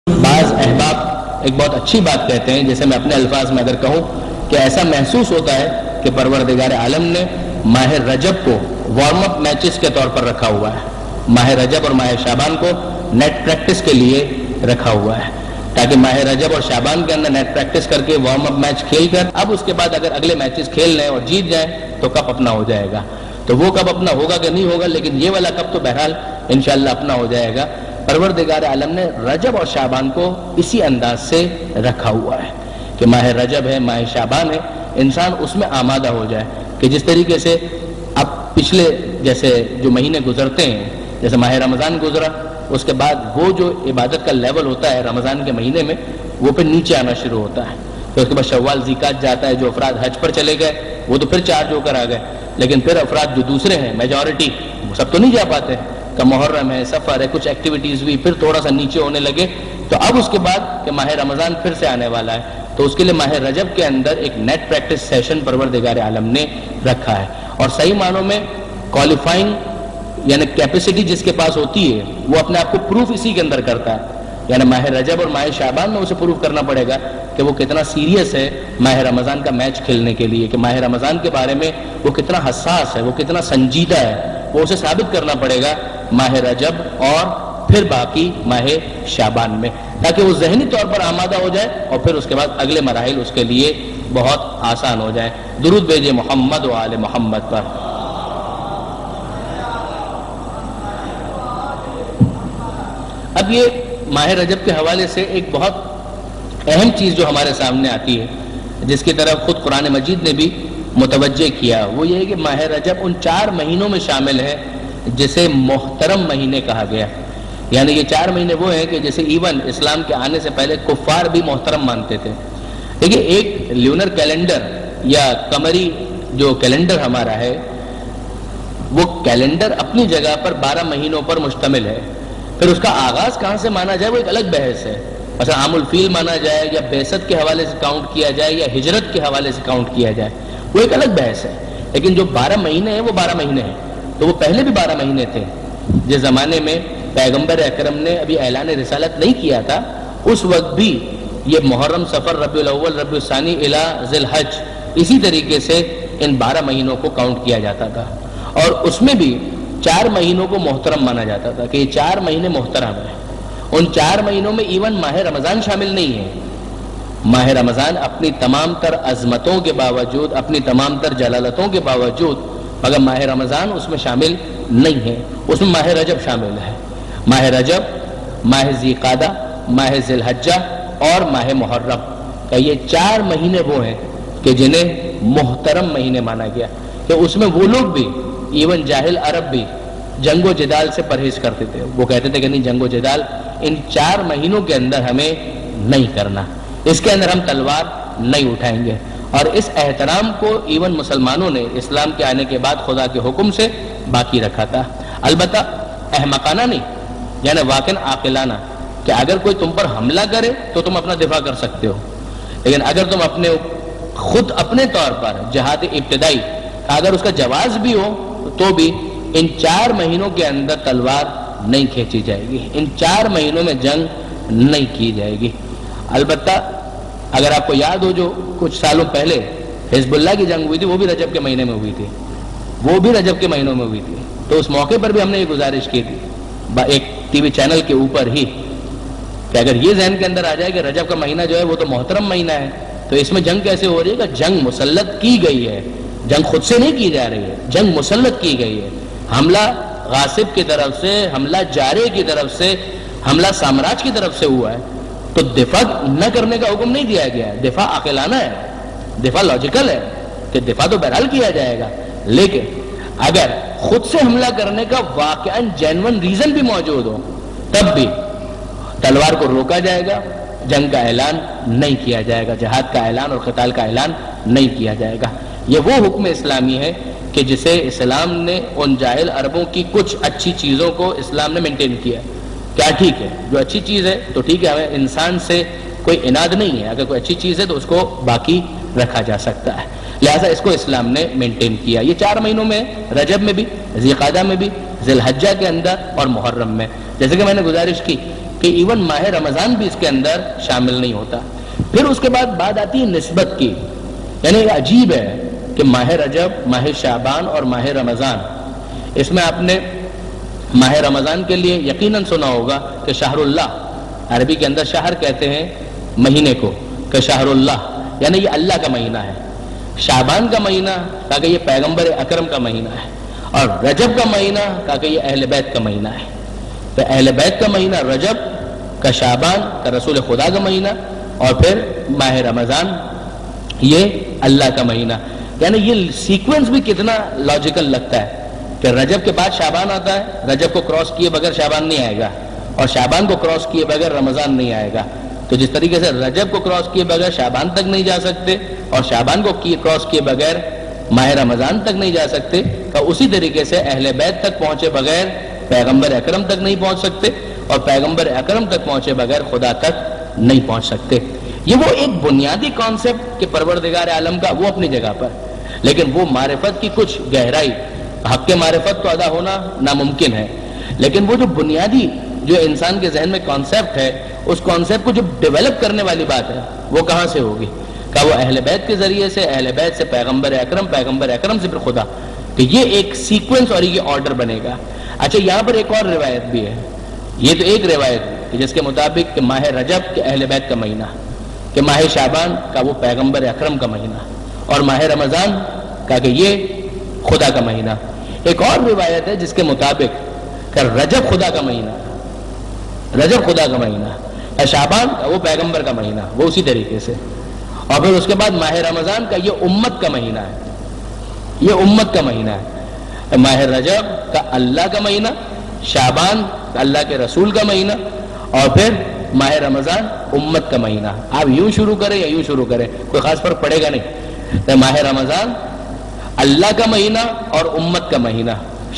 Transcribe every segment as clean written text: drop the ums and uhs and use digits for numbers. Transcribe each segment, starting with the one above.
بعض احباب ایک بہت اچھی بات کہتے ہیں، جیسے میں اپنے الفاظ میں اگر کہوں کہ ایسا محسوس ہوتا ہے کہ پروردگار عالم نے ماہ رجب کو وارم اپ میچز کے طور پر رکھا ہوا ہے، ماہ رجب اور ماہ شعبان کو نیٹ پریکٹس کے لیے رکھا ہوا ہے، تاکہ ماہ رجب اور شعبان کے اندر نیٹ پریکٹس کر کے وارم اپ میچ کھیل کر اب اس کے بعد اگر اگلے میچز کھیل لیں اور جیت جائیں تو کپ اپنا ہو جائے گا۔ تو وہ کپ اپنا ہوگا کہ نہیں ہوگا، لیکن یہ والا کپ تو بہرحال انشاءاللہ اپنا ہو جائے گا۔ پروردگار عالم نے رجب اور شعبان کو اسی انداز سے رکھا ہوا ہے کہ ماہ رجب ہے، ماہ شعبان ہے، انسان اس میں آمادہ ہو جائے کہ جس طریقے سے اب پچھلے جیسے جو مہینے گزرتے ہیں، جیسے ماہ رمضان گزرا، اس کے بعد وہ جو عبادت کا لیول ہوتا ہے رمضان کے مہینے میں وہ پھر نیچے آنا شروع ہوتا ہے، پھر اس کے بعد شوال ذیقات جاتا ہے، جو افراد حج پر چلے گئے وہ تو پھر چارج ہو کر آ گئے، لیکن پھر افراد جو دوسرے ہیں میجورٹی وہ سب تو نہیں جا پاتے کہ محرم ہے، سفر ہے، کچھ ایکٹیویٹیز بھی پھر تھوڑا سا نیچے ہونے لگے۔ تو اب اس کے بعد کہ ماہ رمضان پھر سے آنے والا ہے، تو اس کے لیے ماہ رجب کے اندر ایک نیٹ پریکٹس سیشن پروردگار عالم نے رکھا ہے، اور صحیح معنوں میں کوالیفائنگ یعنی کیپیسٹی جس کے پاس ہوتی ہے وہ اپنے آپ کو پروف اسی کے اندر کرتا ہے، یعنی ماہ رجب اور ماہ شعبان میں اسے پروف کرنا پڑے گا کہ وہ کتنا سیریس ہے ماہ رمضان کا میچ کھیلنے کے لیے، کہ ماہ رمضان کے بارے میں وہ کتنا حساس ہے، وہ کتنا سنجیدہ ہے، وہ اسے ثابت کرنا پڑے گا ماہ رجب اور پھر باقی ماہ شعبان میں، تاکہ وہ ذہنی طور پر آمادہ ہو جائے اور پھر اس کے بعد اگلے مراحل اس کے لیے بہت آسان ہو جائیں۔ درود بھیجے محمد و آل محمد پر۔ اب یہ ماہ رجب کے حوالے سے ایک بہت اہم چیز جو ہمارے سامنے آتی ہے، جس کی طرف خود قرآن مجید نے بھی متوجہ کیا، وہ یہ ہے کہ ماہ رجب ان 4 مہینوں میں شامل ہے جسے محترم مہینے کہا گیا، یعنی یہ 4 مہینے وہ ہیں کہ جیسے ایون اسلام کے آنے سے پہلے کفار بھی محترم مانتے تھے۔ دیکھیے ایک لیونر کیلنڈر یا قمری جو کیلنڈر ہمارا ہے، وہ کیلنڈر اپنی جگہ پر 12 مہینوں پر مشتمل ہے، پھر اس کا آغاز کہاں سے مانا جائے وہ ایک الگ بحث ہے، مثلا عام الفیل مانا جائے یا بعثت کے حوالے سے کاؤنٹ کیا جائے یا ہجرت کے حوالے سے کاؤنٹ کیا جائے، وہ ایک الگ بحث ہے، لیکن جو 12 مہینے ہیں وہ 12 مہینے ہیں، تو وہ پہلے بھی 12 مہینے تھے۔ جس زمانے میں پیغمبر اکرم نے ابھی اعلان رسالت نہیں کیا تھا، اس وقت بھی یہ محرم، صفر، ربیع الاول، ربیع الثانی الی ذی الحج، اسی طریقے سے ان 12 مہینوں کو کاؤنٹ کیا جاتا تھا، اور اس میں بھی 4 مہینوں کو محترم مانا جاتا تھا کہ یہ 4 مہینے محترم ہیں۔ ان 4 مہینوں میں ایون ماہ رمضان شامل نہیں ہے۔ ماہ رمضان اپنی تمام تر عظمتوں کے باوجود، اپنی تمام تر جلالتوں کے باوجود، مگر ماہ رمضان اس میں شامل نہیں ہے، اس میں ماہ رجب شامل ہے۔ ماہ رجب، ماہ ذی قعدہ، ماہ ذی الحجہ اور ماہ محرم، کہ یہ 4 مہینے وہ ہیں کہ جنہیں محترم مہینے مانا گیا، کہ اس میں وہ لوگ بھی ایون جاہل عرب بھی جنگ و جدال سے پرہیز کرتے تھے، وہ کہتے تھے کہ نہیں، جنگ و جدال ان 4 مہینوں کے اندر ہمیں نہیں کرنا، اس کے اندر ہم تلوار نہیں اٹھائیں گے، اور اس احترام کو ایون مسلمانوں نے اسلام کے آنے کے بعد خدا کے حکم سے باقی رکھا تھا، البتہ احمقانہ نہیں، یعنی واقعاً عاقلانہ، کہ اگر کوئی تم پر حملہ کرے تو تم اپنا دفاع کر سکتے ہو، لیکن اگر تم خود اپنے طور پر جہاد ابتدائی اگر اس کا جواز بھی ہو تو بھی ان 4 مہینوں کے اندر تلوار نہیں کھینچی جائے گی، ان 4 مہینوں میں جنگ نہیں کی جائے گی۔ البتہ اگر آپ کو یاد ہو جو کچھ سالوں پہلے حزب اللہ کی جنگ ہوئی تھی، وہ بھی رجب کے مہینے میں ہوئی تھی، وہ بھی رجب کے مہینوں میں ہوئی تھی، تو اس موقع پر بھی ہم نے یہ گزارش کی تھی ایک ٹی وی چینل کے اوپر ہی کہ اگر یہ ذہن کے اندر آ جائے کہ رجب کا مہینہ جو ہے وہ تو محترم مہینہ ہے، تو اس میں جنگ کیسے ہو رہی ہے؟ کہ جنگ مسلط کی گئی ہے، جنگ خود سے نہیں کی جا رہی ہے، جنگ مسلط کی گئی ہے، حملہ غاصب کی طرف سے، حملہ جارے کی طرف سے، حملہ سامراج کی طرف سے ہوا ہے، تو دفاع نہ کرنے کا حکم نہیں دیا گیا ہے، دفاع عاقلانہ ہے، دفاع لاجیکل ہے کہ دفاع تو بہرحال کیا جائے گا، لیکن اگر خود سے حملہ کرنے کا واقعاً جینون ریزن بھی موجود ہو تب بھی تلوار کو روکا جائے گا، جنگ کا اعلان نہیں کیا جائے گا، جہاد کا اعلان اور قتال کا اعلان نہیں کیا جائے گا۔ یہ وہ حکم اسلامی ہے کہ جسے اسلام نے ان جاہل عربوں کی کچھ اچھی چیزوں کو اسلام نے مینٹین کیا۔ کیا ٹھیک ہے؟ جو اچھی چیز ہے تو ٹھیک ہے، ہمیں انسان سے کوئی اناد نہیں ہے، اگر کوئی اچھی چیز ہے تو اس کو باقی رکھا جا سکتا ہے، لہٰذا اس کو اسلام نے مینٹین کیا۔ یہ 4 مہینوں میں، رجب میں بھی، ذی قعدہ میں بھی، ذی الحجہ کے اندر اور محرم میں، جیسے کہ میں نے گزارش کی کہ کہ ایون ماہ رمضان بھی اس کے اندر شامل نہیں ہوتا۔ پھر اس کے بعد بات آتی ہے نسبت کی، یعنی یہ عجیب ہے کہ ماہ رجب، ماہ شعبان اور ماہ رمضان، اس میں آپ نے ماہ رمضان کے لیے یقیناً سنا ہوگا کہ شہر اللہ، عربی کے اندر شہر کہتے ہیں مہینے کو، کہ شہر اللہ یعنی یہ اللہ کا مہینہ ہے۔ شعبان کا مہینہ کہا کہ یہ پیغمبر اکرم کا مہینہ ہے، اور رجب کا مہینہ کہا کہ یہ اہل بیت کا مہینہ ہے۔ تو اہل بیت کا مہینہ رجب کا، شعبان کا رسول خدا کا مہینہ، اور پھر ماہ رمضان یہ اللہ کا مہینہ۔ یعنی یہ سیکوینس بھی کتنا لاجیکل لگتا ہے کہ رجب کے بعد شعبان آتا ہے، رجب کو کراس کیے بغیر شعبان نہیں آئے گا، اور شعبان کو کراس کیے بغیر رمضان نہیں آئے گا۔ تو جس طریقے سے رجب کو کراس کیے بغیر شعبان تک نہیں جا سکتے، اور شعبان کو کراس کیے بغیر ماہ رمضان تک نہیں جا سکتے، تو اسی طریقے سے اہل بیت تک پہنچے بغیر پیغمبر اکرم تک نہیں پہنچ سکتے، اور پیغمبر اکرم تک پہنچے بغیر خدا تک نہیں پہنچ سکتے۔ یہ وہ ایک بنیادی کانسیپٹ کہ پروردگار عالم کا وہ اپنی جگہ پر، لیکن وہ معرفت کی کچھ گہرائی، حق کے معرفت تو ادا ہونا ناممکن ہے، لیکن وہ جو بنیادی جو انسان کے ذہن میں کانسیپٹ ہے، اس کانسیپٹ کو جو ڈیولپ کرنے والی بات ہے وہ کہاں سے ہوگی؟ کہ وہ اہل بیت کے ذریعے سے، اہل بیت سے پیغمبر اکرم، پیغمبر اکرم سے پھر خدا، کہ یہ ایک سیکوینس اور یہ آرڈر بنے گا۔ اچھا، یہاں پر ایک اور روایت بھی ہے، یہ تو ایک روایت ہے جس کے مطابق کہ ماہ رجب کے اہل بیت کا مہینہ، کہ ماہ شعبان کا وہ پیغمبر اکرم کا مہینہ، اور ماہ رمضان کا کہ یہ خدا کا مہینہ۔ ایک اور روایت ہے جس کے مطابق کہ رجب خدا کا مہینہ، رجب خدا کا مہینہ، شعبان کا وہ پیغمبر کا مہینہ، وہ اسی طریقے سے، اور پھر اس کے بعد ماہ رمضان کا یہ امت کا مہینہ ہے، یہ امت کا مہینہ ہے۔ ماہ رجب کا اللہ کا مہینہ، شعبان کا اللہ کے رسول کا مہینہ، اور پھر ماہ رمضان امت کا مہینہ۔ آپ یوں شروع کریں یا یوں شروع کریں، کوئی خاص فرق پڑے گا نہیں۔ تو ماہ رمضان اللہ کا مہینہ اور امت کا مہینہ،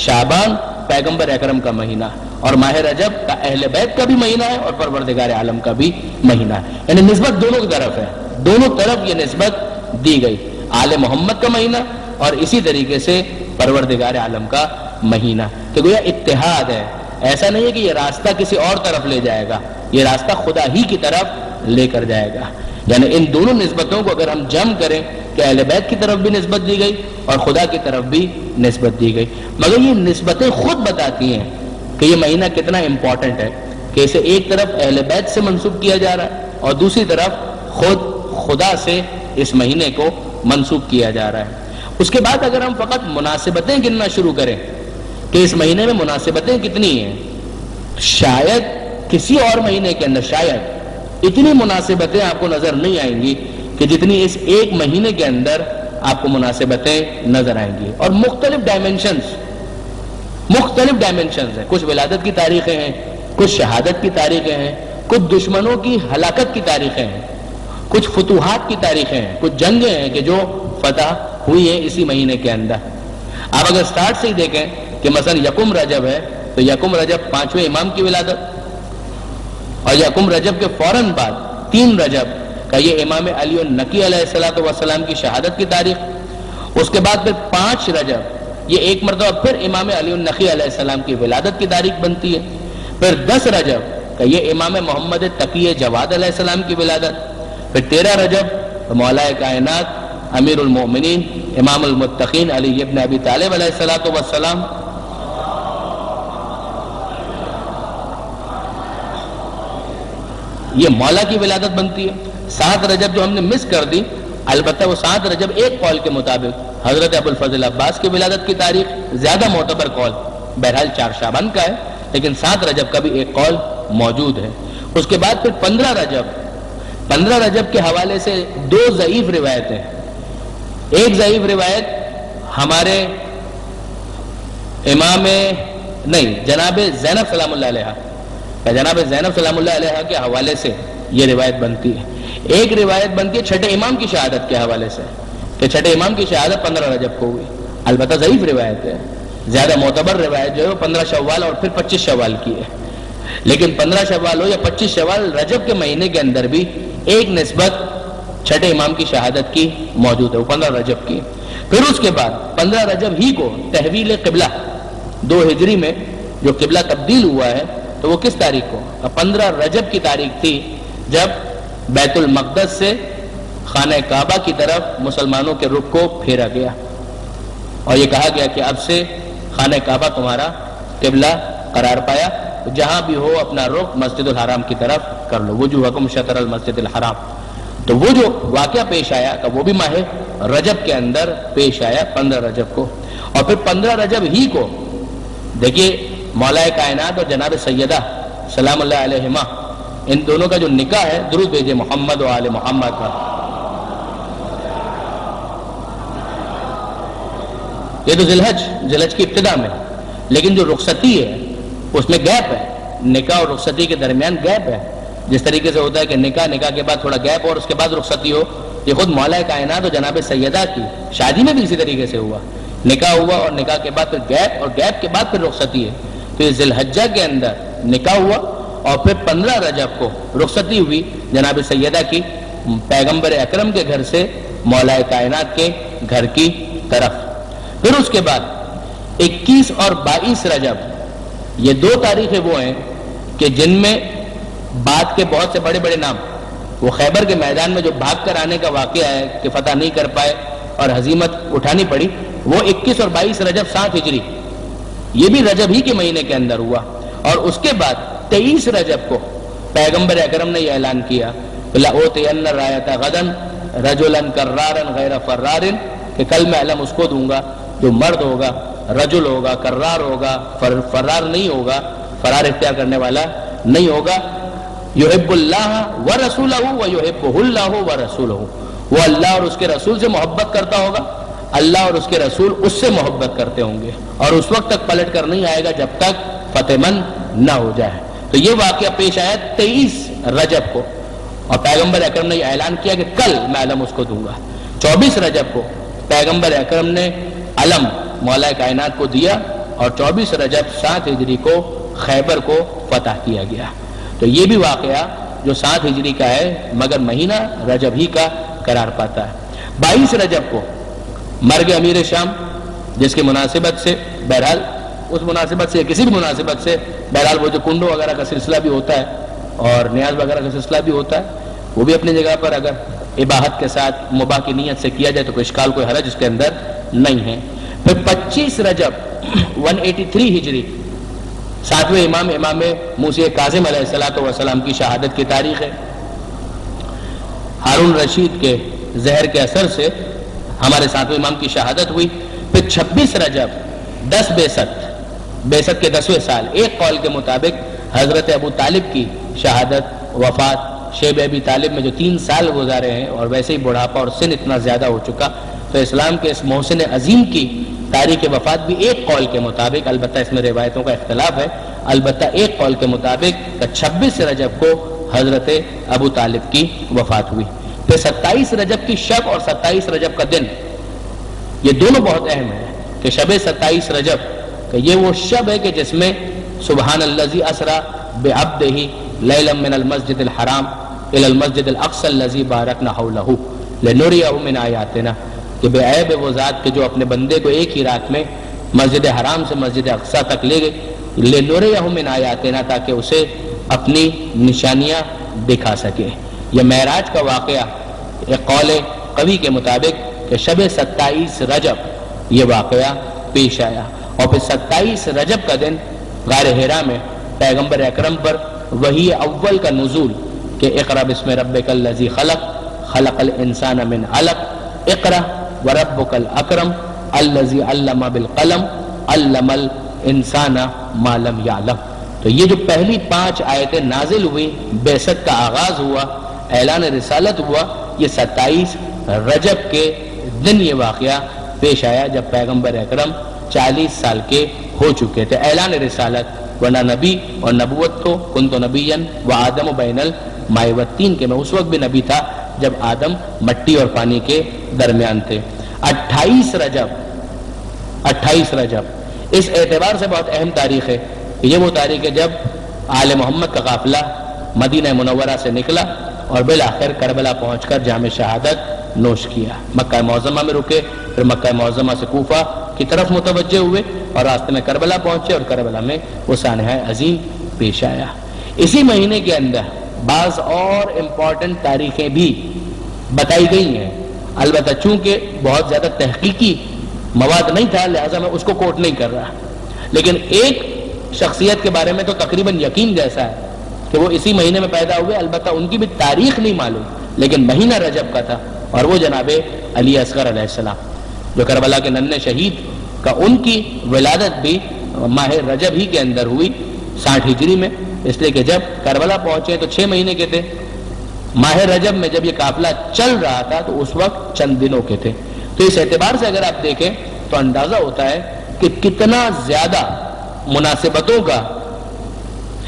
شعبان پیغمبر اکرم کا مہینہ، اور ماہ رجب کا اہل بیت کا بھی مہینہ ہے اور پروردگار عالم کا بھی مہینہ ہے۔ یعنی نسبت دونوں کی طرف ہے، دونوں طرف یہ نسبت دی گئی، آل محمد کا مہینہ اور اسی طریقے سے پروردگار عالم کا مہینہ، کہ گویا اتحاد ہے۔ ایسا نہیں ہے کہ یہ راستہ کسی اور طرف لے جائے گا، یہ راستہ خدا ہی کی طرف لے کر جائے گا۔ یعنی ان دونوں نسبتوں کو اگر ہم جمع کریں کہ اہل بیت کی طرف بھی نسبت دی گئی اور خدا کی طرف بھی نسبت دی گئی، مگر یہ نسبتیں خود بتاتی ہیں کہ یہ مہینہ کتنا امپورٹنٹ ہے، کہ اسے ایک طرف اہل بیت سے منسوب کیا جا رہا ہے اور دوسری طرف خود خدا سے اس مہینے کو منسوب کیا جا رہا ہے۔ اس کے بعد اگر ہم فقط مناسبتیں گننا شروع کریں کہ اس مہینے میں مناسبتیں کتنی ہیں، شاید کسی اور مہینے کے اندر شاید اتنی مناسبتیں آپ کو نظر نہیں آئیں گی کہ جتنی اس ایک مہینے کے اندر آپ کو مناسبتیں نظر آئیں گی، اور مختلف ڈائمنشنز ہیں۔ کچھ ولادت کی تاریخیں ہیں، کچھ شہادت کی تاریخیں ہیں، کچھ دشمنوں کی ہلاکت کی تاریخیں ہیں، کچھ فتوحات کی تاریخیں ہیں، کچھ جنگیں ہیں کہ جو فتح ہوئی ہیں اسی مہینے کے اندر۔ آپ اگر سٹارٹ سے ہی دیکھیں کہ مثلا یکم رجب ہے تو یکم رجب 5ویں امام کی ولادت، اور یکم رجب کے فوراً بعد 3 رجب کا یہ امام علی النقی علیہ السلام کی شہادت کی تاریخ، اس کے بعد پھر 5 رجب یہ ایک مرتبہ پھر امام علی النقی علیہ السلام کی ولادت کی تاریخ بنتی ہے، پھر 10 رجب کا یہ امام محمد تقی جواد علیہ السلام کی ولادت، پھر 13 رجب مولا کائنات امیر المومنین امام المتقین علی ابن ابی طالب علیہ السلام یہ مولا کی ولادت بنتی ہے۔ 7 رجب جو ہم نے مس کر دی، البتہ وہ 7 رجب ایک قول کے مطابق حضرت ابو الفضل عباس کی ولادت کی تاریخ زیادہ معتبر قول، بہرحال 4 شعبان کا ہے، لیکن 7 رجب کا بھی ایک قول موجود ہے۔ اس کے بعد پھر 15 رجب کے حوالے سے 2 ضعیف روایتیں، ایک ضعیف روایت ہمارے امام جناب زینب سلام اللہ علیہ، جناب زینب سلام اللہ علیہ کے حوالے سے یہ روایت بنتی ہے۔ ایک روایت بنتی ہے چھٹے امام کی شہادت کے حوالے سے کہ چھٹے امام کی شہادت 15 رجب کو ہوئی، البتہ ضعیف روایت ہے، زیادہ معتبر روایت جو ہے وہ 15 شوال اور پھر 25 شوال کی ہے، لیکن 15 شوال ہو یا 25 شوال، رجب کے مہینے کے اندر بھی ایک نسبت چھٹے امام کی شہادت کی موجود ہے، وہ 15 رجب کی۔ پھر اس کے بعد 15 رجب ہی کو تحویل قبلہ 2 ہجری میں جو قبلہ تبدیل ہوا ہے تو وہ کس تاریخ کو؟ 15 رجب کی تاریخ تھی جب بیت المقدس سے خانہ کعبہ کی طرف مسلمانوں کے رخ کو پھیرا گیا اور یہ کہا گیا کہ اب سے خانہ کعبہ تمہارا قبلہ قرار پایا، جہاں بھی ہو اپنا رخ مسجد الحرام کی طرف کر لو، وجوہکم شطر المسجد الحرام۔ تو وہ جو واقعہ پیش آیا کہ وہ بھی ماہ رجب کے اندر پیش آیا 15 رجب کو، اور پھر 15 رجب ہی کو دیکھیے مولا کائنات اور جناب سیدہ سلام اللہ علیہما ان دونوں کا جو نکاح ہے، درود بھیجے محمد و آل محمد پر، یہ تو ذی الحج کی ابتدا میں، لیکن جو رخصتی ہے اس میں گیپ ہے، نکاح اور رخصتی کے درمیان گیپ ہے۔ جس طریقے سے ہوتا ہے کہ نکاح کے بعد تھوڑا گیپ اور اس کے بعد رخصتی ہو، یہ خود مولا کائنات اور جناب سیدہ کی شادی میں بھی اسی طریقے سے ہوا، نکاح ہوا اور نکاح کے بعد پھر گیپ اور گیپ کے بعد پھر رخصتی ہے۔ پھر ذی الحجہ کے اندر نکاح ہوا اور پھر 15 رجب کو رخصتی ہوئی جناب سیدہ کی پیغمبر اکرم کے گھر سے مولا کائنات کے گھر کی طرف۔ پھر اس کے بعد 21 اور 22 رجب یہ 2 تاریخیں وہ ہیں کہ جن میں بعد کے بہت سے بڑے بڑے نام، وہ خیبر کے میدان میں جو بھاگ کر آنے کا واقعہ ہے کہ فتح نہیں کر پائے اور ہزیمت اٹھانی پڑی، وہ 21 اور 22 رجب 7 ہجری، یہ بھی رجب ہی کے مہینے کے اندر ہوا۔ اور اس کے بعد 23 رجب کو پیغمبر اکرم نے یہ اعلان کیا لَأُوتِيَنَّ الرَّایَةَ غَدًا رَجُلًا كَرَّارًا غَیْرَ فَرَّارٍ، کہ کل میں علم اس کو دوں گا جو مرد ہوگا، رجل ہوگا، کرار ہوگا، فرار نہیں ہوگا، فرار اختیار کرنے والا نہیں ہوگا، یحب اللہ ورسولہ ویحبہ اللہ ورسولہ، وہ اللہ اور اس کے رسول سے محبت کرتا ہوگا، اللہ اور اس کے رسول اس سے محبت کرتے ہوں گے، اور اس وقت تک پلٹ کر نہیں آئے گا جب تک فتح مند نہ ہو جائے۔ تو یہ واقعہ پیش آیا 23 رجب کو، اور پیغمبر اکرم نے یہ اعلان کیا کہ کل میں علم اس کو دوں گا۔ 24 رجب کو پیغمبر اکرم نے علم مولا کائنات کو دیا، اور 24 رجب 7 ہجری کو خیبر کو فتح کیا گیا۔ تو یہ بھی واقعہ جو 7 ہجری کا ہے مگر مہینہ رجب ہی کا قرار پاتا ہے۔ 22 رجب کو مرگ امیر شام، جس کی مناسبت سے بہرحال اس مناسبت سے کسی بھی مناسبت سے بہرحال وہ جو کنڈوں وغیرہ کا سلسلہ بھی ہوتا ہے اور نیاز وغیرہ کا سلسلہ بھی ہوتا ہے، وہ بھی اپنی جگہ پر اگر اباحت کے ساتھ مباح کی نیت سے کیا جائے تو کوئی اشکال کوئی حرج اس کے اندر نہیں ہے۔ پھر 25 رجب 183 ہجری 7ویں امام موسی کاظم علیہ السلام کی شہادت کی تاریخ ہے۔ ہارون رشید کے زہر کے اثر سے ہمارے 7ویں امام کی شہادت ہوئی۔ پھر 26 رجب 10 بعثت کے 10ویں سال، ایک قول کے مطابق حضرت ابو طالب کی شہادت وفات، شیب ابی طالب میں جو 3 سال گزارے ہیں اور ویسے ہی بڑھاپا اور سن اتنا زیادہ ہو چکا، تو اسلام کے اس محسن عظیم کی تاریخ وفات بھی ایک قول کے مطابق، البتہ اس میں روایتوں کا اختلاف ہے، البتہ ایک قول کے مطابق 26 رجب کو حضرت ابو طالب کی وفات ہوئی۔ پھر 27 رجب کی شب اور 27 رجب کا دن، یہ دونوں بہت اہم ہیں کہ شب 27 رجب کہ یہ وہ شب ہے کہ جس میں سبحان الذی اسری بعبدہ لیلا من المسجد الحرام الی المسجد الاقصی الذی بارکنا حولہ لنریہ من آیاتنا، کہ بے عیب وہ ذات کہ جو اپنے بندے کو ایک ہی رات میں مسجد حرام سے مسجد اقصی تک لے گئے، لنریہ من آیاتنا، تاکہ اسے اپنی نشانیاں دکھا سکے۔ یہ معراج کا واقعہ ایک قول قوی کے مطابق کہ شب 27 رجب یہ واقعہ پیش آیا، اور پھر 27 رجب کا دن غار حرا میں پیغمبر اکرم پر وحی اول کا نزول کہ اقرأ بسم ربک الذی خلق خلق الانسان من علق اقرأ وربک الاکرم الذی علم بالقلم علم الانسان ما لم یعلم۔ تو یہ جو پہلی 5 آیتیں نازل ہوئی، بعثت کا آغاز ہوا، اعلان رسالت ہوا، یہ 27 رجب کے دن یہ واقعہ پیش آیا جب پیغمبر اکرم 40 سال کے ہو چکے تھے۔ اعلان رسالت، ورنہ نبی اور نبوت تو کنت نبیا و آدم بین الماء والطین، کہ میں اس وقت بھی نبی تھا جب آدم مٹی اور پانی کے درمیان تھے۔ 28 رجب اس اعتبار سے بہت اہم تاریخ ہے، یہ وہ تاریخ ہے جب آل محمد کا قافلہ مدینہ منورہ سے نکلا اور بالآخر کربلا پہنچ کر جام شہادت نوش کیا۔ مکہ معظمہ میں رکے، پھر مکہ معظمہ سے کوفہ کی طرف متوجہ ہوئے اور راستے میں کربلا پہنچے، اور کربلا میں وہ سانحہ عظیم پیش آیا۔ اسی مہینے کے اندر بعض اور امپورٹنٹ تاریخیں بھی بتائی گئی ہیں، البتہ چونکہ بہت زیادہ تحقیقی مواد نہیں تھا لہذا میں اس کو کوٹ نہیں کر رہا، لیکن ایک شخصیت کے بارے میں تو تقریباً یقین جیسا ہے کہ وہ اسی مہینے میں پیدا ہوئے، البتہ ان کی بھی تاریخ نہیں معلوم لیکن مہینہ رجب کا تھا، اور وہ جناب علی اصغر علیہ السلام جو کربلا کے ننھے شہید کا، ان کی ولادت بھی ماہ رجب ہی کے اندر ہوئی 60 ہجری میں، اس لیے کہ جب کربلا پہنچے تو 6 مہینے کے تھے، ماہ رجب میں جب یہ قافلہ چل رہا تھا تو اس وقت چند دنوں کے تھے۔ تو اس اعتبار سے اگر آپ دیکھیں تو اندازہ ہوتا ہے کہ کتنا زیادہ مناسبتوں کا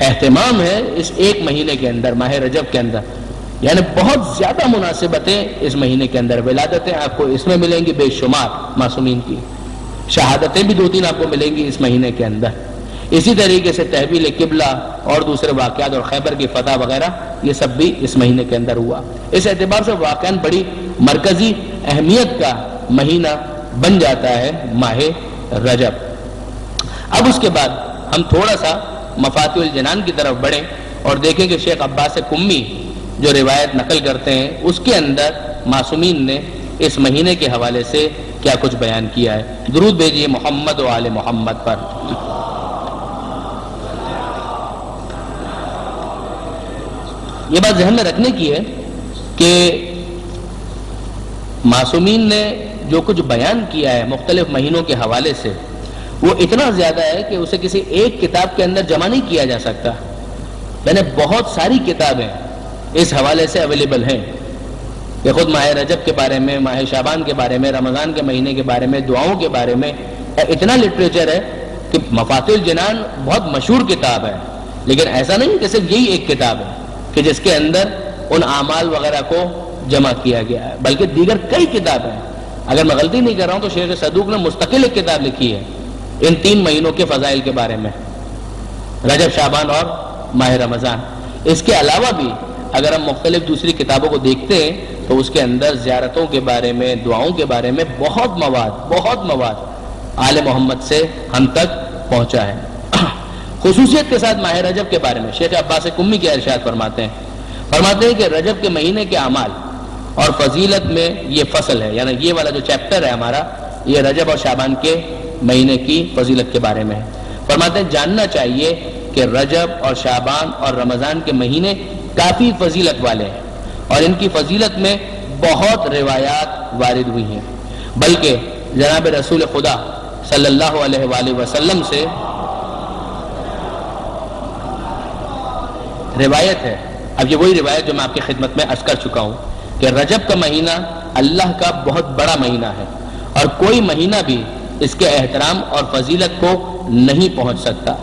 اہتمام ہے اس ایک مہینے کے اندر، ماہ رجب کے اندر، یعنی بہت زیادہ مناسبتیں اس مہینے کے اندر، ولادتیں آپ کو اس میں ملیں گی بے شمار معصومین کی، شہادتیں بھی 2-3 آپ کو ملیں گی اس مہینے کے اندر، اسی طریقے سے تحویل قبلہ اور دوسرے واقعات اور خیبر کی فتح وغیرہ یہ سب بھی اس مہینے کے اندر ہوا۔ اس اعتبار سے واقعاً بڑی مرکزی اہمیت کا مہینہ بن جاتا ہے ماہ رجب۔ اب اس کے بعد ہم تھوڑا سا مفاتیح الجنان کی طرف بڑھیں اور دیکھیں کہ شیخ عباس قمی جو روایت نقل کرتے ہیں اس کے اندر معصومین نے اس مہینے کے حوالے سے کیا کچھ بیان کیا ہے۔ درود بھیجیے محمد و آل محمد پر۔ یہ بات ذہن میں رکھنے کی ہے کہ معصومین نے جو کچھ بیان کیا ہے مختلف مہینوں کے حوالے سے وہ اتنا زیادہ ہے کہ اسے کسی ایک کتاب کے اندر جمع نہیں کیا جا سکتا، یعنی بہت ساری کتابیں اس حوالے سے اویلیبل ہیں کہ خود ماہ رجب کے بارے میں، ماہ شعبان کے بارے میں، رمضان کے مہینے کے بارے میں، دعاؤں کے بارے میں اتنا لٹریچر ہے کہ مفاتیح الجنان بہت مشہور کتاب ہے، لیکن ایسا نہیں کہ صرف یہی ایک کتاب ہے کہ جس کے اندر ان اعمال وغیرہ کو جمع کیا گیا ہے، بلکہ دیگر کئی کتابیں ہیں۔ اگر میں غلطی نہیں کر رہا ہوں تو شیخ صدوق نے مستقل ایک کتاب لکھی ہے ان 3 مہینوں کے فضائل کے بارے میں، رجب، شعبان اور ماہ رمضان۔ اس کے علاوہ بھی اگر ہم مختلف دوسری کتابوں کو دیکھتے ہیں تو اس کے اندر زیارتوں کے بارے میں، دعاؤں کے بارے میں بہت مواد آل محمد سے ہم تک پہنچا ہے۔ خصوصیت کے ساتھ ماہ رجب کے بارے میں شیخ عباس قمی کے ارشاد فرماتے ہیں کہ رجب کے مہینے کے اعمال اور فضیلت میں یہ فصل ہے، یعنی یہ والا جو چیپٹر ہے ہمارا، یہ رجب اور شعبان کے مہینے کی فضیلت کے بارے میں ہے۔ فرماتے ہیں جاننا چاہیے کہ رجب اور شعبان اور رمضان کے مہینے کافی فضیلت والے ہیں اور ان کی فضیلت میں بہت روایات وارد ہوئی ہیں، بلکہ جناب رسول خدا صلی اللہ علیہ وآلہ وسلم سے روایت ہے، اب یہ وہی روایت جو میں آپ کی خدمت میں عرض کر چکا ہوں کہ رجب کا مہینہ اللہ کا بہت بڑا مہینہ ہے اور کوئی مہینہ بھی اس کے احترام اور فضیلت کو نہیں پہنچ سکتا۔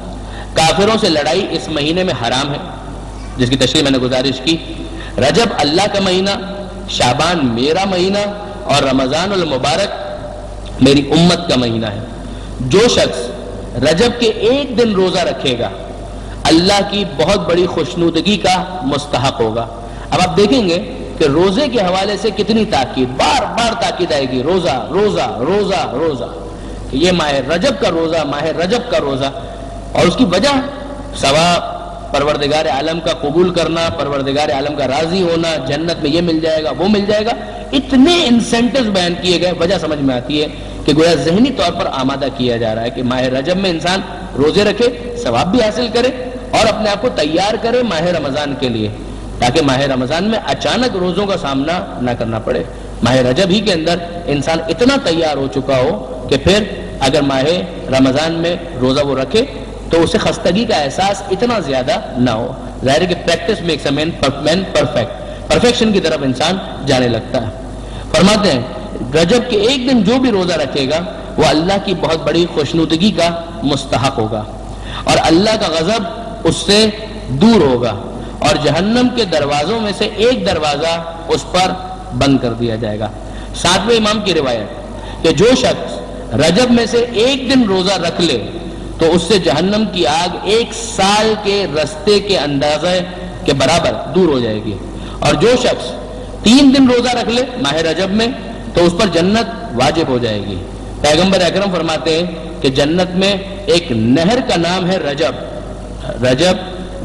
کافروں سے لڑائی اس مہینے میں حرام ہے، جس کی تشریح میں نے گزارش کی۔ رجب اللہ کا مہینہ، شعبان میرا مہینہ اور رمضان المبارک میری امت کا مہینہ ہے۔ جو شخص رجب کے ایک دن روزہ رکھے گا اللہ کی بہت بڑی خوشنودگی کا مستحق ہوگا۔ اب آپ دیکھیں گے کہ روزے کے حوالے سے کتنی تاکید، بار بار تاکید آئے گی، روزہ روزہ روزہ روزہ، کہ یہ ماہ رجب کا روزہ، ماہ رجب کا روزہ، اور اس کی وجہ ثواب، پروردگار عالم کا قبول کرنا، پروردگار عالم کا راضی ہونا، جنت میں یہ مل جائے گا وہ مل جائے گا، اتنے انسینٹیوز بیان کیے گئے، وجہ سمجھ میں آتی ہے کہ گویا ذہنی طور پر آمادہ کیا جا رہا ہے کہ ماہ رجب میں انسان روزے رکھے، ثواب بھی حاصل کرے اور اپنے آپ کو تیار کرے ماہ رمضان کے لیے، تاکہ ماہ رمضان میں اچانک روزوں کا سامنا نہ کرنا پڑے۔ ماہ رجب ہی کے اندر انسان اتنا تیار ہو چکا ہو کہ پھر اگر ماہ رمضان میں روزہ وہ رکھے تو اسے خستگی کا احساس اتنا زیادہ نہ ہو۔ ظاہر ہے کہ practice makes a man perfect, perfection کی طرف انسان جانے لگتا ہے۔ فرماتے ہیں رجب کے ایک دن جو بھی روزہ رکھے گا وہ اللہ کی بہت بڑی خوشنودگی کا مستحق ہوگا اور اللہ کا غضب اس سے دور ہوگا اور جہنم کے دروازوں میں سے ایک دروازہ اس پر بند کر دیا جائے گا۔ 7ویں امام کی روایت کہ جو شخص رجب میں سے ایک دن روزہ رکھ لے تو اس سے جہنم کی آگ 1 سال کے رستے کے اندازے کے برابر دور ہو جائے گی، اور جو شخص 3 دن روزہ رکھ لے ماہ رجب میں تو اس پر جنت واجب ہو جائے گی۔ پیغمبر اکرم فرماتے ہیں کہ جنت میں ایک نہر کا نام ہے رجب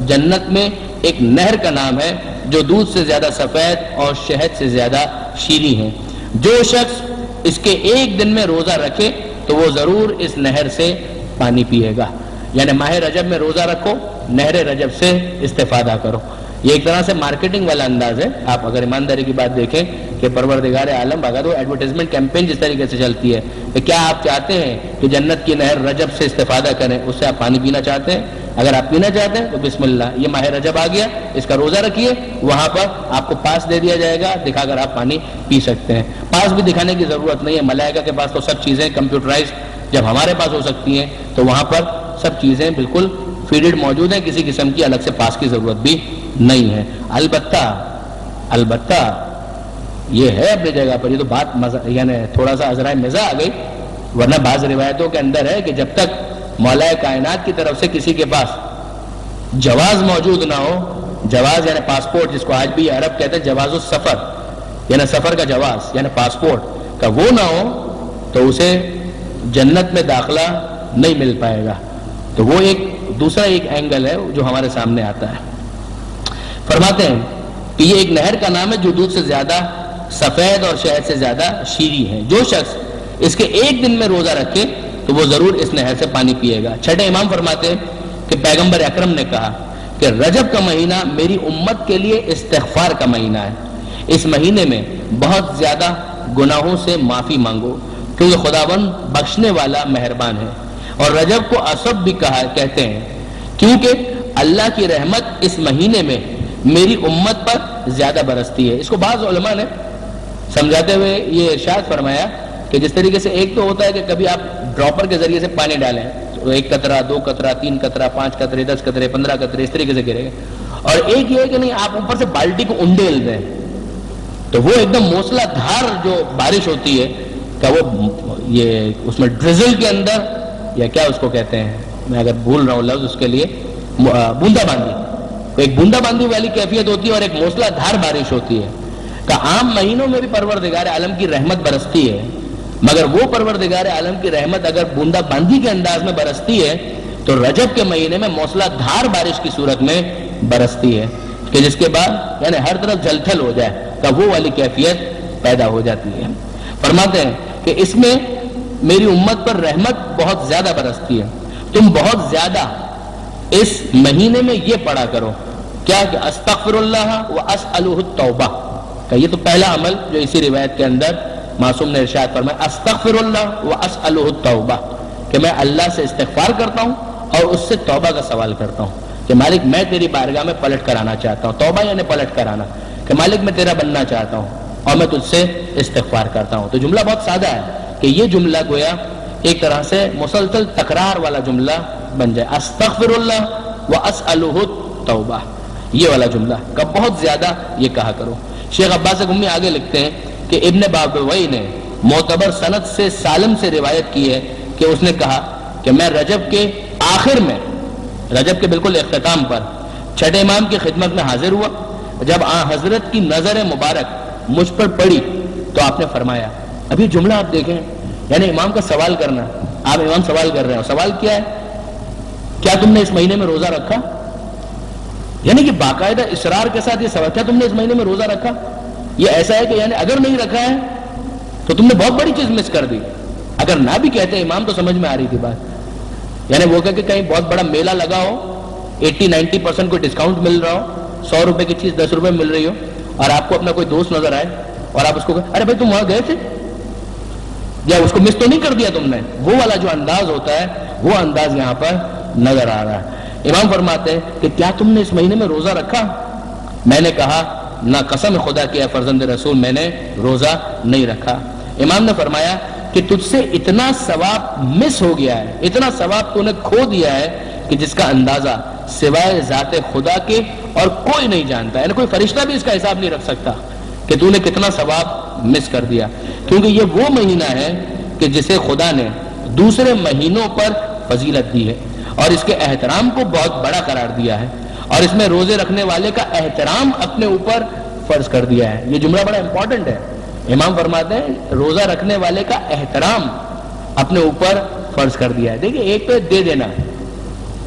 جنت میں ایک نہر کا نام ہے جو دودھ سے زیادہ سفید اور شہد سے زیادہ شیریں ہے. جو شخص اس کے ایک دن میں روزہ رکھے تو وہ ضرور اس نہر سے پانی پیے گا. یعنی ماہ رجب میں روزہ رکھو, نہر رجب سے استفادہ کرو. یہ ایک طرح سے مارکیٹنگ والا انداز ہے. آپ اگر ایمانداری کی بات دیکھیں کہ پروردگار عالم اگر وہ ایڈورٹائزمنٹ کیمپین جس طریقے سے چلتی ہے کہ کیا آپ چاہتے ہیں کہ جنت کی نہر رجب سے استفادہ کریں, اس سے آپ پانی پینا چاہتے ہیں؟ اگر آپ پینا چاہتے ہیں تو بسم اللہ, یہ ماہ رجب آ گیا, اس کا روزہ رکھیے, وہاں پر آپ کو پاس دے دیا جائے گا, دکھا کر آپ پانی پی سکتے ہیں. پاس بھی دکھانے کی ضرورت نہیں ہے, ملائکہ کے پاس تو سب چیزیں کمپیوٹرائز جب ہمارے پاس ہو سکتی ہیں تو وہاں پر سب چیزیں بالکل فیڈڈ موجود ہیں, کسی قسم کی الگ سے پاس کی ضرورت بھی نہیں ہے. البتہ یہ ہے اپنی جگہ پر, یہ تو بات یعنی تھوڑا سا عذرائے مزاح آ گئی, ورنہ بعض روایتوں کے اندر ہے کہ جب تک مولا کائنات کی طرف سے کسی کے پاس جواز موجود نہ ہو, جواز یعنی پاسپورٹ جس کو آج بھی عرب کہتے ہیں جواز السفر, یعنی سفر کا جواز یعنی پاسپورٹ کا, وہ نہ ہو تو اسے جنت میں داخلہ نہیں مل پائے گا. تو وہ ایک دوسرا ایک اینگل ہے جو ہمارے سامنے آتا ہے. فرماتے ہیں کہ یہ ایک نہر کا نام ہے جو دودھ سے زیادہ سفید اور شہد سے زیادہ شیریں ہے. جو شخص اس کے ایک دن میں روزہ رکھے تو وہ ضرور اس نہر سے پانی پیے گا. چھٹے امام فرماتے ہیں کہ پیغمبر اکرم نے کہا کہ رجب کا مہینہ میری امت کے لیے استغفار کا مہینہ ہے. اس مہینے میں بہت زیادہ گناہوں سے معافی مانگو کیونکہ خداوند بخشنے والا مہربان ہے. اور رجب کو اسب بھی کہتے ہیں کیونکہ اللہ کی رحمت اس مہینے میں میری امت پر زیادہ برستی ہے. اس کو بعض علماء نے سمجھاتے ہوئے یہ ارشاد فرمایا کہ جس طریقے سے ایک تو ہوتا ہے کہ کبھی آپ ڈراپر کے ذریعے سے پانی ڈالیں تو ایک قطرہ, دو قطرہ, تین قطرہ, 5 قطرے, 10 قطرے, 15 قطرے, اس طریقے سے گرے گا. اور ایک یہ ہے کہ نہیں, آپ اوپر سے بالٹی کو انڈیل دیں تو وہ ایک دم موسلا دھار جو بارش ہوتی ہے کہ وہ یہ اس میں ڈرزل کے اندر, یا کیا اس کو کہتے ہیں, میں اگر بھول رہا ہوں لفظ اس کے لیے, بوندا باندی, ایک بوندا باندی والی کیفیت ہوتی ہے اور ایک موسلا دھار بارش ہوتی ہے. کہ عام مہینوں میں بھی پروردگار عالم کی رحمت برستی ہے, مگر وہ پروردگار عالم کی رحمت اگر بوندا باندی کے انداز میں برستی ہے تو رجب کے مہینے میں موسلا دھار بارش کی صورت میں برستی ہے کہ جس کے بعد یعنی ہر طرف جل تھل ہو جائے تو وہ والی کیفیت پیدا ہو جاتی ہے. فرماتے ہیں کہ اس میں میری امت پر رحمت بہت زیادہ برستی ہے. تم بہت زیادہ اس مہینے میں یہ پڑھا کرو کیا کہ استغفر اللہ واسألہ التوبہ, کہ یہ تو پہلا عمل جو اسی روایت کے اندر معصوم نے ارشاد فرمایا, استغفر اللہ واسألہ التوبہ, کہ میں اللہ سے استغفار کرتا ہوں اور اس سے توبہ کا سوال کرتا ہوں کہ مالک میں تیری بارگاہ میں پلٹ کر آنا چاہتا ہوں. توبہ یعنی پلٹ کر آنا, کہ مالک میں تیرا بننا چاہتا ہوں اور میں تجھ سے استغفار کرتا ہوں. تو جملہ بہت سادہ ہے کہ یہ جملہ گویا ایک طرح سے مسلسل تکرار والا جملہ بن جائے, استغفر اللہ واسألہ التوبہ, یہ والا جملہ کا بہت زیادہ یہ کہا کرو. شیخ عباس گمی آگے لکھتے ہیں کہ ابن بابوی نے معتبر سند سے سالم سے روایت کی ہے کہ اس نے کہا کہ میں رجب کے آخر میں, رجب کے بالکل اختتام پر چھٹے امام کی خدمت میں حاضر ہوا. جب حضرت کی نظر مبارک مجھ پر پڑی تو آپ نے فرمایا, ابھی جملہ آپ دیکھیں, یعنی امام کا سوال کرنا, آپ امام سوال کر رہے ہیں, سوال کیا ہے, کیا تم نے اس مہینے میں روزہ رکھا؟ یعنی کہ باقاعدہ اصرار کے ساتھ یہ سوال, کیا تم نے اس مہینے میں روزہ رکھا؟ یہ ایسا ہے کہ یعنی اگر نہیں رکھا ہے تو تم نے بہت بڑی چیز مس کر دی. اگر نہ بھی کہتے امام تو سمجھ میں آ رہی تھی بات, یعنی وہ کہ کہیں بہت بڑا میلہ لگا ہو, 80-90% کوئی ڈسکاؤنٹ مل رہا ہو, 100 روپے کی چیز 10 روپے میں مل رہی ہو, اور آپ کو اپنا کوئی دوست نظر آئے اور آپ اس کو کہیں ارے بھائی تم وہاں گئے تھے, یا اس کو مس تو نہیں کر دیا تم نے, وہ والا جو انداز ہوتا ہے وہ انداز یہاں پر نظر آ رہا ہے. امام فرماتے ہیں کہ کیا تم نے اس مہینے میں روزہ رکھا؟ میں نے کہا نہ, قسم خدا کی ہے فرزند رسول میں نے روزہ نہیں رکھا. امام نے فرمایا کہ تجھ سے اتنا ثواب مس ہو گیا ہے, اتنا ثواب تو نے کھو دیا ہے کہ جس کا اندازہ سوائے ذات خدا کے اور کوئی نہیں جانتا, یعنی کوئی فرشتہ بھی اس کا حساب نہیں رکھ سکتا کہ تو نے کتنا ثواب مس کر دیا. کیونکہ یہ وہ مہینہ ہے کہ جسے خدا نے دوسرے مہینوں پر فضیلت دی ہے اور اس کے احترام کو بہت بڑا قرار دیا ہے, اور اس میں روزے رکھنے والے کا احترام اپنے اوپر فرض کر دیا ہے. یہ جملہ بڑا امپورٹنٹ ہے. امام فرماتے ہیں روزہ رکھنے والے کا احترام اپنے اوپر فرض کر دیا ہے. دیکھیں ایک تو دے دینا,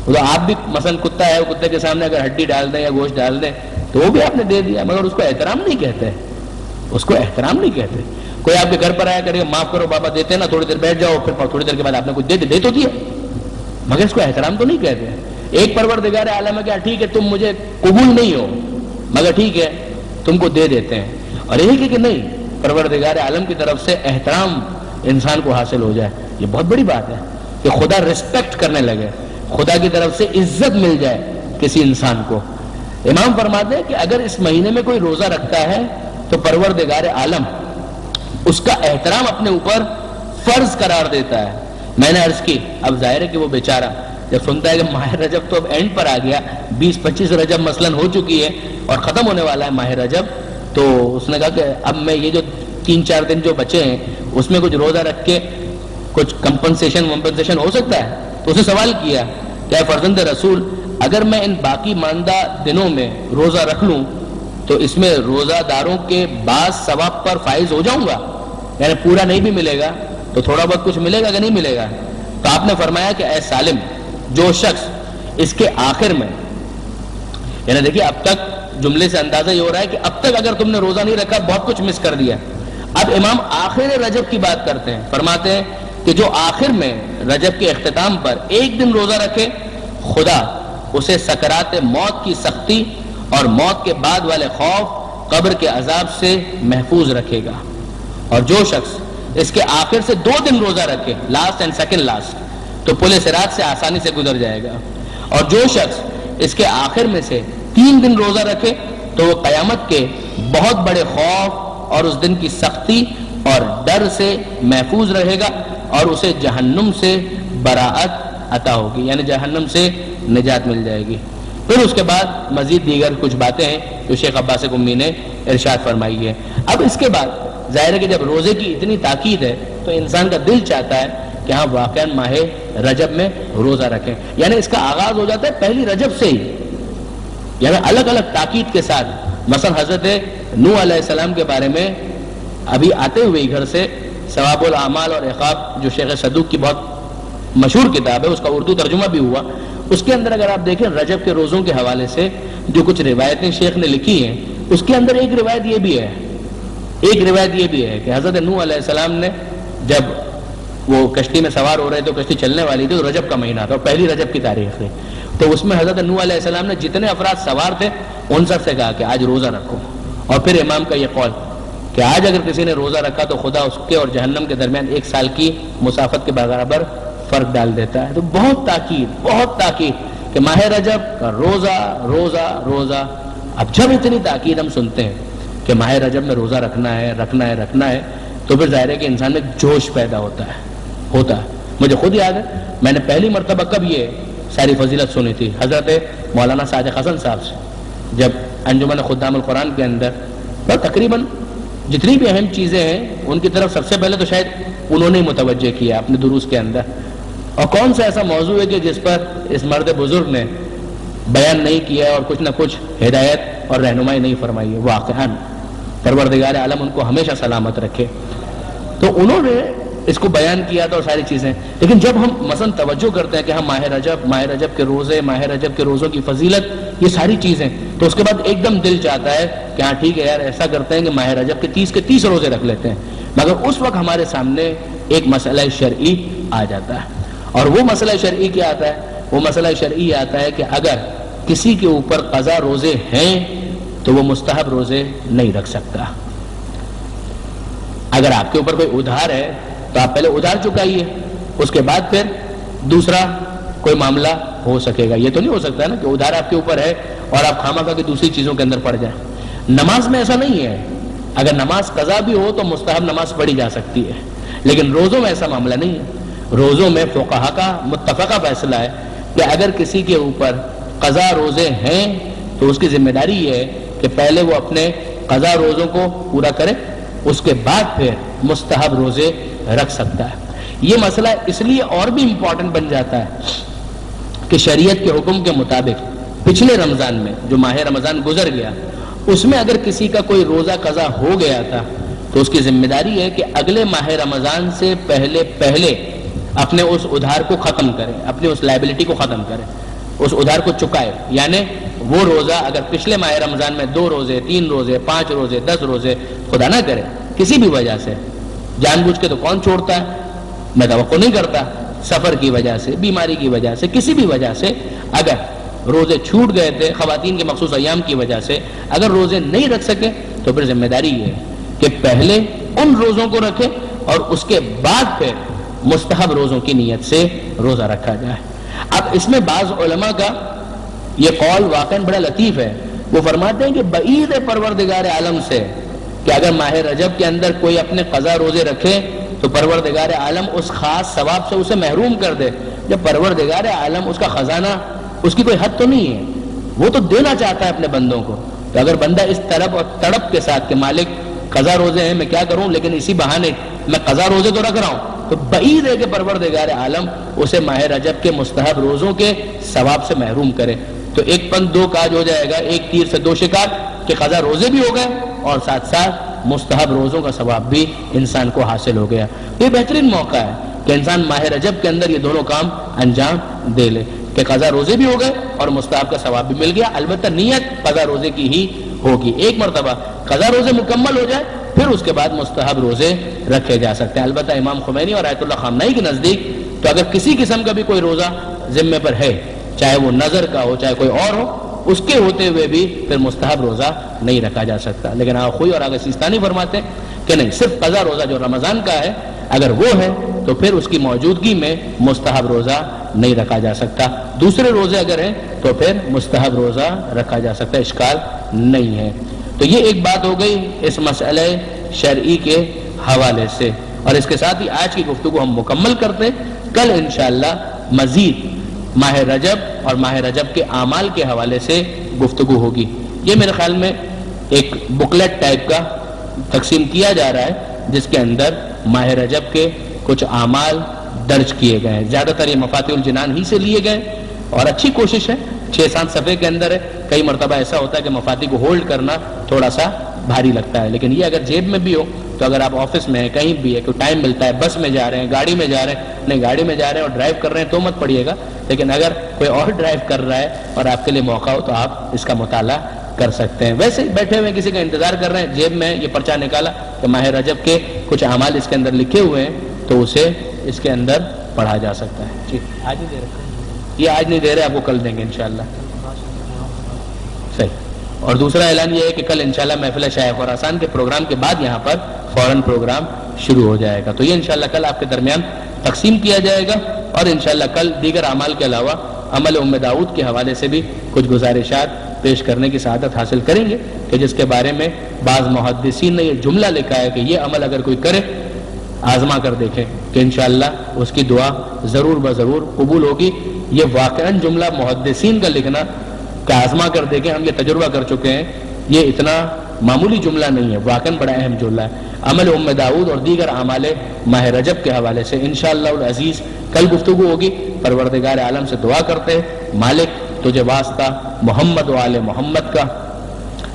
تو آپ بھی مثلا کتا ہے، کتے کے سامنے اگر ہڈی ڈال دیں یا گوشت ڈال دیں تو وہ بھی آپ نے دے دیا، مگر اس کو احترام نہیں کہتے، اس کو احترام نہیں کہتے۔ کوئی آپ کے گھر پر آیا کرے معاف کرو بابا دیتے نا، تھوڑی دیر بیٹھ جاؤ، پھر تھوڑی دیر کے بعد آپ نے کچھ دے تو دیا، مگر اس کو احترام تو نہیں کہتے۔ ایک پروردگار عالم ہے کہ ٹھیک ہے تم مجھے قبول نہیں ہو مگر ٹھیک ہے تم کو دے دیتے ہیں، اور ایک ہے کہ نہیں پروردگار عالم کی طرف سے احترام انسان کو حاصل ہو جائے، یہ بہت بڑی بات ہے کہ خدا رسپیکٹ کرنے لگے، خدا کی طرف سے عزت مل جائے کسی انسان کو۔ امام فرماتے ہیں کہ اگر اس مہینے میں کوئی روزہ رکھتا ہے تو پروردگار عالم اس کا احترام اپنے اوپر فرض قرار دیتا ہے۔ میں نے عرض کی اب ظاہر ہے کہ وہ بیچارہ جب سنتا ہے کہ ماہ رجب تو اب اینڈ پر آ گیا، 20-25 رجب مثلاً ہو چکی ہے اور ختم ہونے والا ہے ماہ رجب، تو اس نے کہا کہ اب میں یہ جو 3-4 دن جو بچے ہیں اس میں کچھ روزہ رکھ کے کچھ کمپنسیشن ہو سکتا ہے؟ تو اسے سوال کیا کہ اے فرزند رسول اگر میں ان باقی ماندہ دنوں میں روزہ رکھ لوں تو اس میں روزہ داروں کے بعض ثواب پر فائز ہو جاؤں گا، یعنی پورا نہیں بھی ملے گا تو تھوڑا بہت کچھ ملے گا کہ نہیں ملے گا؟ تو آپ نے فرمایا کہ اے سالم جو شخص اس کے آخر میں، یعنی دیکھیے اب تک جملے سے اندازہ یہ ہو رہا ہے کہ اب تک اگر تم نے روزہ نہیں رکھا بہت کچھ مس کر دیا۔ اب امام آخر رجب کی بات کرتے ہیں، فرماتے ہیں کہ جو آخر میں رجب کے اختتام پر ایک دن روزہ رکھے خدا اسے سکرات موت کی سختی اور موت کے بعد والے خوف قبر کے عذاب سے محفوظ رکھے گا، اور جو شخص اس کے آخر سے 2 دن روزہ رکھے لاسٹ اینڈ سیکنڈ لاسٹ تو پل صراط سے آسانی سے گزر جائے گا، اور جو شخص اس کے آخر میں سے 3 دن روزہ رکھے تو وہ قیامت کے بہت بڑے خوف اور اس دن کی سختی اور ڈر سے محفوظ رہے گا، اور اسے جہنم سے براعت عطا ہوگی، یعنی جہنم سے نجات مل جائے گی۔ پھر اس کے بعد مزید دیگر کچھ باتیں ہیں جو شیخ عباس قمی نے ارشاد فرمائی ہے۔ اب اس کے بعد ظاہر ہے کہ جب روزے کی اتنی تاکید ہے تو انسان کا دل چاہتا ہے کہ ہاں واقعاً ماہ رجب میں روزہ رکھیں، یعنی اس کا آغاز ہو جاتا ہے پہلی رجب سے ہی، یعنی الگ الگ تاکید کے ساتھ۔ مثلا حضرت نوح علیہ السلام کے بارے میں ابھی آتے ہوئے گھر سے ثواب الاعمال اور عقاب جو شیخ صدوق کی بہت مشہور کتاب ہے، اس کا اردو ترجمہ بھی ہوا، اس کے اندر اگر آپ دیکھیں رجب کے روزوں کے حوالے سے جو کچھ روایتیں شیخ نے لکھی ہیں، اس کے اندر ایک روایت یہ بھی ہے کہ حضرت نوح علیہ السلام نے جب وہ کشتی میں سوار ہو رہے تھے، کشتی چلنے والی تھی، تو رجب کا مہینہ تھا، پہلی رجب کی تاریخ تھی، تو اس میں حضرت نوح علیہ السلام نے جتنے افراد سوار تھے ان سب سے کہا کہ آج روزہ رکھو، اور پھر امام کا یہ قول کہ آج اگر کسی نے روزہ رکھا تو خدا اس کے اور جہنم کے درمیان 1 سال کی مسافت کے برابر فرق ڈال دیتا ہے۔ تو بہت تاکید کہ ماہ رجب کا روزہ۔ اب جب اتنی تاکید ہم سنتے ہیں کہ ماہ رجب میں روزہ رکھنا ہے تو پھر ظاہر ہے کہ انسان میں جوش پیدا ہوتا ہے۔ مجھے خود یاد ہے میں نے پہلی مرتبہ کب یہ ساری فضیلت سنی تھی، حضرت مولانا صادق حسن صاحب سے، جب انجمن خدام القرآن کے اندر تقریباً جتنی بھی اہم چیزیں ہیں ان کی طرف سب سے پہلے تو شاید انہوں نے متوجہ کیا اپنے دروس کے اندر، اور کون سا ایسا موضوع ہے کہ جس پر اس مرد بزرگ نے بیان نہیں کیا اور کچھ نہ کچھ ہدایت اور رہنمائی نہیں فرمائی ہے۔ واقعاً پروردگار عالم ان کو ہمیشہ سلامت رکھے، تو انہوں نے اس کو بیان کیا تھا اور ساری چیزیں۔ لیکن جب ہم مثلا توجہ کرتے ہیں کہ ہم ماہ رجب کے روزے، ماہ رجب کے روزوں کی فضیلت، یہ ساری چیزیں، تو اس کے بعد ایک دم دل چاہتا ہے کہ ہاں ٹھیک ہے یار ایسا کرتے ہیں کہ ماہ رجب کے 30 روزے رکھ لیتے ہیں، مگر اس وقت ہمارے سامنے ایک مسئلہ شرعی آ جاتا ہے، اور وہ مسئلہ شرعی کیا آتا ہے؟ وہ مسئلہ شرعی آتا ہے کہ اگر کسی کے اوپر قضا روزے ہیں تو وہ مستحب روزے نہیں رکھ سکتا۔ اگر آپ کے اوپر کوئی ادھار ہے تو آپ پہلے ادھار چکائیے، اس کے بعد پھر دوسرا کوئی معاملہ ہو سکے گا۔ یہ تو نہیں ہو سکتا نا کہ ادھار آپ کے اوپر ہے اور آپ خواہ مخواہ کی دوسری چیزوں کے اندر پڑ جائیں۔ نماز میں ایسا نہیں ہے، اگر نماز قضا بھی ہو تو مستحب نماز پڑھی جا سکتی ہے، لیکن روزوں میں ایسا معاملہ نہیں ہے۔ روزوں میں فقہا کا متفقہ فیصلہ ہے کہ اگر کسی کے اوپر قضا روزے ہیں تو اس کی ذمہ داری یہ ہے کہ پہلے وہ اپنے قضا روزوں کو پورا کرے، اس کے بعد پھر مستحب روزے رکھ سکتا ہے۔ یہ مسئلہ اس لیے اور بھی امپورٹنٹ بن جاتا ہے کہ شریعت کے حکم کے مطابق پچھلے رمضان میں جو ماہ رمضان گزر گیا اس میں اگر کسی کا کوئی روزہ قضا ہو گیا تھا تو اس کی ذمہ داری ہے کہ اگلے ماہ رمضان سے پہلے اپنے اس ادھار کو ختم کرے، اپنی اس لائبلٹی کو ختم کرے۔ اس ادھار کو چکائے. یعنی وہ روزہ اگر پچھلے ماہ رمضان میں 2 روزے 3 روزے 5 روزے 10 روزے خدا نہ کرے کسی بھی وجہ سے، جان بوجھ کے تو کون چھوڑتا ہے، میں توقع نہیں کرتا، سفر کی وجہ سے، بیماری کی وجہ سے، کسی بھی وجہ سے اگر روزے چھوٹ گئے تھے، خواتین کے مخصوص ایام کی وجہ سے اگر روزے نہیں رکھ سکے تو پھر ذمہ داری یہ ہے کہ پہلے ان روزوں کو رکھے اور اس کے بعد پھر مستحب روزوں کی نیت سے روزہ رکھا جائے. اب اس میں بعض علماء کا یہ قول واقعاً بڑا لطیف ہے. وہ فرماتے ہیں کہ بعید پروردگار عالم سے کہ اگر ماہ رجب کے اندر کوئی اپنے قضا روزے رکھے تو پروردگار عالم اس خاص ثواب سے اسے محروم کر دے. جب پروردگار عالم اس کا خزانہ، اس کی کوئی حد تو نہیں ہے، وہ تو دینا چاہتا ہے اپنے بندوں کو. تو اگر بندہ اس طرف اور تڑپ کے ساتھ کہ مالک قضا روزے ہیں میں کیا کروں لیکن اسی بہانے میں قضا روزے تو رکھ رہا ہوں، تو بعید ہے کہ پروردگار عالم اسے ماہ رجب کے مستحب روزوں کے ثواب سے محروم کرے. تو ایک پن دو کاج ہو جائے گا، ایک تیر سے 2 شکار کہ قضا روزے بھی ہو گئے اور ساتھ ساتھ مستحب روزوں کا ثواب بھی انسان کو حاصل ہو گیا. یہ بہترین موقع ہے کہ انسان ماہ رجب کے اندر یہ دونوں کام انجام دے لے کہ قضا روزے بھی ہو گئے اور مستحب کا ثواب بھی مل گیا. البتہ نیت قضا روزے کی ہی ہوگی. ایک مرتبہ قضا روزے مکمل ہو جائے پھر اس کے بعد مستحب روزے رکھے جا سکتے ہیں. البتہ امام خمینی اور آیت اللہ خامنئی کے نزدیک تو اگر کسی قسم کا بھی کوئی روزہ ذمے پر ہے، چاہے وہ نظر کا ہو چاہے کوئی اور ہو، اس کے ہوتے ہوئے بھی پھر مستحب روزہ نہیں رکھا جا سکتا. لیکن آخوئی اور آگے سیستانی فرماتے ہیں کہ نہیں، صرف قضا روزہ جو رمضان کا ہے اگر وہ ہے تو پھر اس کی موجودگی میں مستحب روزہ نہیں رکھا جا سکتا. دوسرے روزے اگر ہیں تو پھر مستحب روزہ رکھا جا سکتا ہے، اشکال نہیں ہے. تو یہ ایک بات ہو گئی اس مسئلہ شرعی کے حوالے سے، اور اس کے ساتھ ہی آج کی گفتگو ہم مکمل کرتے ہیں. کل انشاءاللہ مزید ماہ رجب اور ماہ رجب کے اعمال کے حوالے سے گفتگو ہوگی. یہ میرے خیال میں ایک بکلیٹ ٹائپ کا تقسیم کیا جا رہا ہے جس کے اندر ماہ رجب کے کچھ اعمال درج کیے گئے ہیں. زیادہ تر یہ مفاتیح الجنان ہی سے لیے گئے اور اچھی کوشش ہے، 6-7 صفحے کے اندر ہے. کئی مرتبہ ایسا ہوتا ہے کہ مفاتیح کو ہولڈ کرنا تھوڑا سا بھاری لگتا ہے، لیکن یہ اگر جیب میں بھی ہو تو اگر آپ آفس میں ہیں کہیں بھی ہے کوئی ٹائم ملتا ہے، بس میں جا رہے ہیں گاڑی میں جا رہے ہیں، نہیں گاڑی میں جا رہے ہیں اور ڈرائیو کر رہے ہیں تو مت پڑھیے گا، لیکن اگر کوئی اور ڈرائیو کر رہا ہے اور آپ کے لیے موقع ہو تو آپ اس کا مطالعہ کر سکتے ہیں. ویسے ہی بیٹھے ہوئے کسی کا انتظار کر رہے ہیں، جیب میں یہ پرچہ نکالا کہ ماہ رجب کے کچھ اعمال اس کے اندر لکھے ہوئے ہیں تو اسے اس کے اندر پڑھا جا سکتا ہے. جی آج نہیں دے رہے، یہ آج نہیں دے رہے، آپ کو کل دیں گے انشاءاللہ. صحیح. اور دوسرا اعلان یہ ہے کہ کل انشاءاللہ محفل شائع خراسان کے پروگرام کے بعد یہاں پر فوراً پروگرام شروع ہو جائے گا، تو یہ انشاءاللہ کل آپ کے درمیان تقسیم کیا جائے گا. اور انشاءاللہ کل دیگر اعمال کے علاوہ عمل داؤد کے حوالے سے بھی کچھ گزارشات پیش کرنے کی سعادت حاصل کریں گے کہ جس کے بارے میں بعض محدثین نے یہ جملہ لکھا ہے کہ یہ عمل اگر کوئی کرے آزما کر دیکھیں کہ انشاءاللہ اس کی دعا ضرور بضرور قبول ہوگی. یہ واقعاً جملہ محدثین کا لکھنا کہ آزما کر دیکھیں، ہم یہ تجربہ کر چکے ہیں، یہ اتنا معمولی جملہ نہیں ہے، واقعاً بڑا اہم جملہ ہے. عمل داؤد اور دیگر اعمال ماہ رجب کے حوالے سے انشاءاللہ العزیز کل گفتگو ہوگی. پروردگار عالم سے دعا کرتے ہیں مالک تجھے واسطہ محمد و آل محمد کا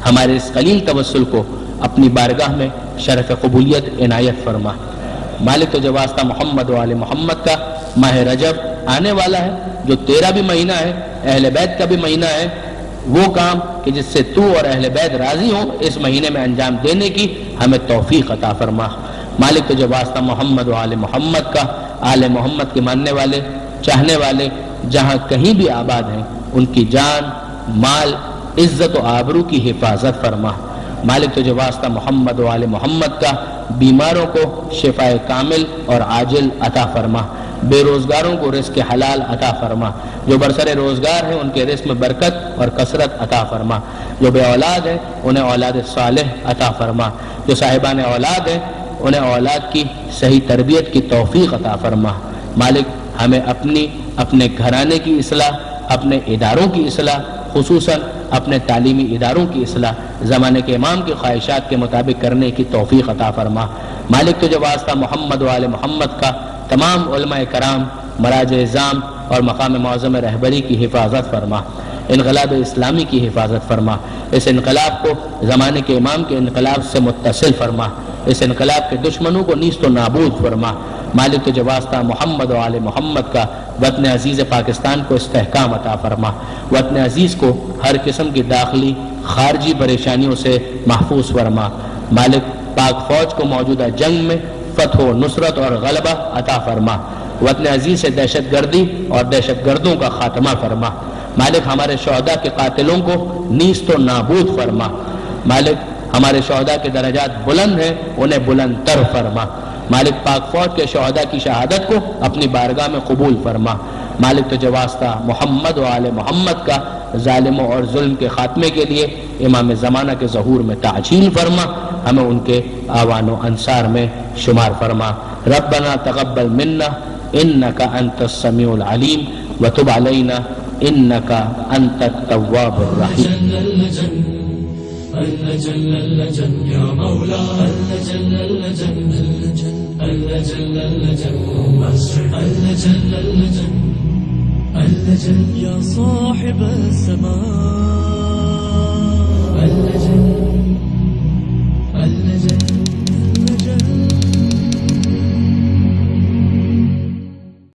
ہمارے اس قلیل توسل کو اپنی بارگاہ میں شرف قبولیت عنایت فرما. مالک تجھے واسطہ محمد و آل محمد کا ماہ رجب آنے والا ہے جو تیرا بھی مہینہ ہے، اہل بیت کا بھی مہینہ ہے، وہ کام کہ جس سے تو اور اہل بیت راضی ہوں اس مہینے میں انجام دینے کی ہمیں توفیق عطا فرما. مالک تجھے واسطہ محمد و آل محمد کا، آل محمد کے ماننے والے چاہنے والے جہاں کہیں بھی آباد ہیں ان کی جان مال عزت و آبرو کی حفاظت فرما. مالک تجھے واسطہ محمد و آل محمد کا بیماروں کو شفائے کامل اور عاجل عطا فرما. بے روزگاروں کو رزق حلال عطا فرما. جو برسر روزگار ہیں ان کے رزق میں برکت اور کثرت عطا فرما. جو بے اولاد ہیں انہیں اولاد صالح عطا فرما. جو صاحبان اولاد ہیں انہیں اولاد کی صحیح تربیت کی توفیق عطا فرما. مالک ہمیں اپنے گھرانے کی اصلاح، اپنے اداروں کی اصلاح، خصوصاً اپنے تعلیمی اداروں کی اصلاح زمانے کے امام کی خواہشات کے مطابق کرنے کی توفیق عطا فرما. مالک تجھے واسطہ محمد و آل محمد کا تمام علماء کرام، مراجع اعظام اور مقام معظم رہبری کی حفاظت فرما. انقلاب اسلامی کی حفاظت فرما. اس انقلاب کو زمانے کے امام کے انقلاب سے متصل فرما. اس انقلاب کے دشمنوں کو نیست و نابود فرما۔ مالک تجھے واسطہ محمد و آل محمد کا وطن عزیز پاکستان کو استحکام عطا فرما۔ وطن عزیز کو ہر قسم کی داخلی خارجی پریشانیوں سے محفوظ فرما۔ مالک پاک فوج کو موجودہ جنگ میں فتح و نصرت اور غلبہ عطا فرما۔ وطن عزیز سے دہشت گردی اور دہشت گردوں کا خاتمہ فرما۔ مالک ہمارے شہداء کے قاتلوں کو نیست و نابود فرما۔ مالک ہمارے شہداء کے درجات بلند ہیں، انہیں بلند تر فرما۔ مالک پاک فوج کے شہداء کی شہادت کو اپنی بارگاہ میں قبول فرما۔ مالک تجھے واسطہ محمد و آل محمد کا ظالموں اور ظلم کے خاتمے کے لیے امام زمانہ کے ظہور میں تعجیل فرما، ہمیں ان کے آوان و انصار میں شمار فرما۔ ربنا تقبل منا انک انت السمیع العلیم وتب علینا انک انت التواب الرحیم۔ اللجن اللجن يا مولا اللجن اللجن اللجن اللجن اللجن اللجن اللجن اللجن يا صاحب السماء اللجن